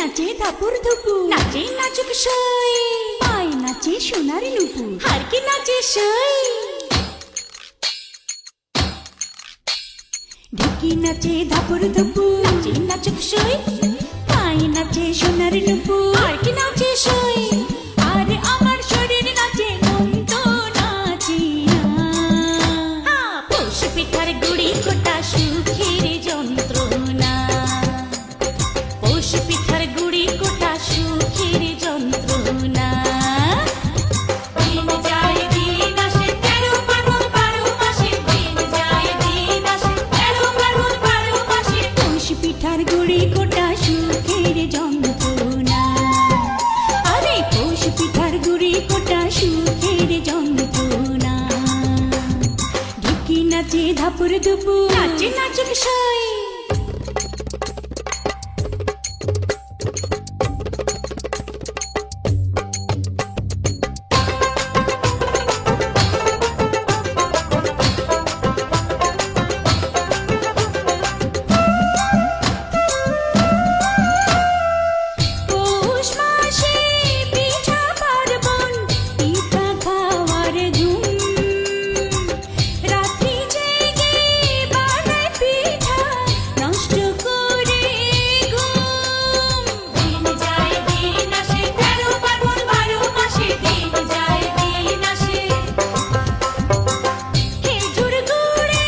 নাচে ধাপুর ধুপু, নাচে নাচুক সই, পায় নাচে সোনার নুপু, আর কি নাচে সই। ঢুকি নাচে ধাপুর ধুপু, নাচে নাচুক সই, পায় নাচে সোনার নুপু, আর কি নাচে সই। আর আমার শরীর নাচে মন তো নাচি না। পৌষ পিঠার গুড়ি কোটা সুখের যন্ত্রণা, পৌষ পিঠার গুড়ি কোটা সুখের যন্ত্রণা। দিন যায় দিন আসে ১৩ পার্বণ ১২ মাসে, দিন যায় দিন আসে ১৩ পার্বণ ১২ মাসে। পৌষ পিঠার গুড়ি কোটা সুখের যন্ত্রণা, আরে পৌষ পিঠার গুড়ি কোটা সুখের যন্ত্রণা। ঢুকি নাচে ধাপুর দুপু, নাচে নাচুক সই। পৌষ মাসে পিঠা পার্বণ, পিঠা খাওয়ার ধুম, রাত্রি জেগে বানায় পিঠা, নষ্ট করে ঘুম। দিন যায় দিন আসে ১৩ পার্বণ ১২ মাসে, দিন যায় দিন আসে। খেজুর গুড়ে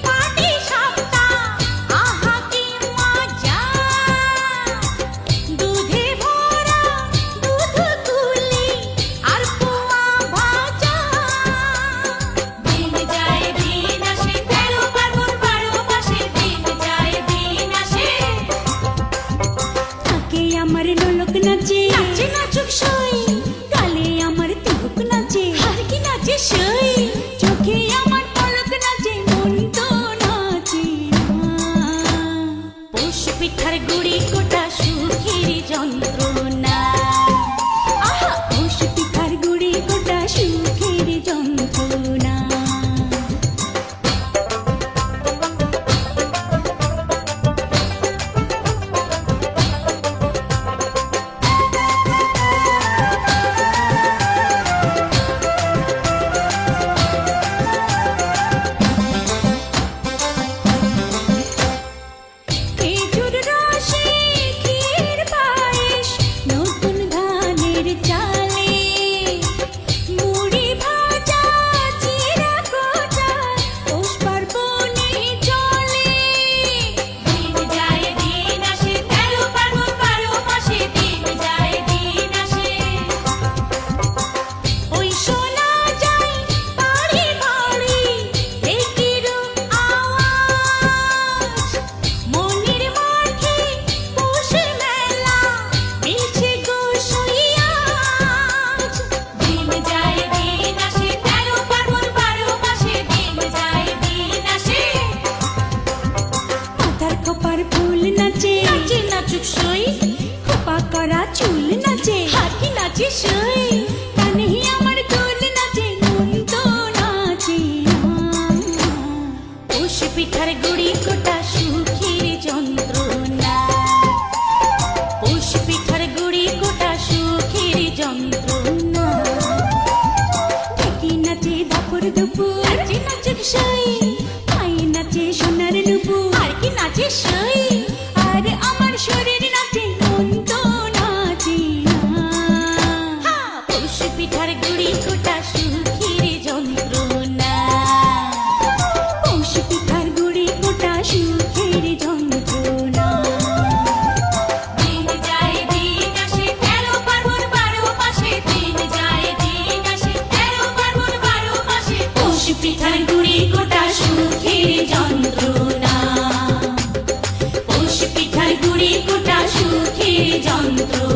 পাটি সাপটা, আহা কি মজা। দুধে ভরা দুধ কুলি, আর পোয়া ভাজা। দিন যায় দিন আসে ১৩ পার্বণ ১২ মাসে, দিন যায় দিন আসে। থাকে আমার নোলক নাচে, নাচে নাচুক সই, গালে আমার তিলক নাচে, আর কি নাচে সই। চোখে আমার পলক নাচে, মন তো নাচে না। পৌষ পিঠার গুড়ি কোটা সুখের যন্ত্রণা, আহা পৌষ পিঠার গুড়ি কোটা সুখের যন্ত্রণা। খেজুর রসে ক্ষীর পায়েস, নতুন ধানের চালে, মুড়ি ভাজা চিরা কোটা, পৌষ পার্বণে চলে। দিন যায় দিন আসে ১৩ পার্বণ ১২ মাসে, দিন যায় দিন আসে। ওই শোনা যায় বাড়ি বাড়ি ঢেকির আওয়াজ, মনের মাঠে পৌষ মেলা, মিলছে গো সইয়াজ। দিন যায় দিন আসে ১৩ পার্বণ ১২ মাসে, দিন যায় দিন আসে। মাথার খোপার ফুল নাচে, নাচে নাচুক সই, খোপা করা চুল নাচে, আর কি নাচে সই। কানে আমার দোল নাচে, মন তো নাচে না। পৌষ পিঠার গুড়ি কোটা সুখের যন্ত্রণা, পৌষ পিঠার গুড়ি কোটা সুখের যন্ত্রণা। ঢেকি নাচে ধাপুর দুপু, নাচে নাচুক সই, পায়ে নাচে সোনার নুপু, আর কি নাচে সই। আর আমার শরীর নাচে, মন তো নাচে না। পৌষ পিঠার গুড়ি কোটা সুখের যন্ত্রণা, পৌষ পিঠার গুড়ি কোটা সুখের যন্ত্রণা। দিন যায় দিন আসে ১৩ পার্বণ ১২ মাসে, দিন যায় দিন আসে ১৩ পার্বণ ১২ মাসে। পৌষ পিঠার গুড়ি কোটা সুখের যন্ত্রণা, পৌষ পিঠার গুড়ি কোটা সুখের যন্ত্রণা।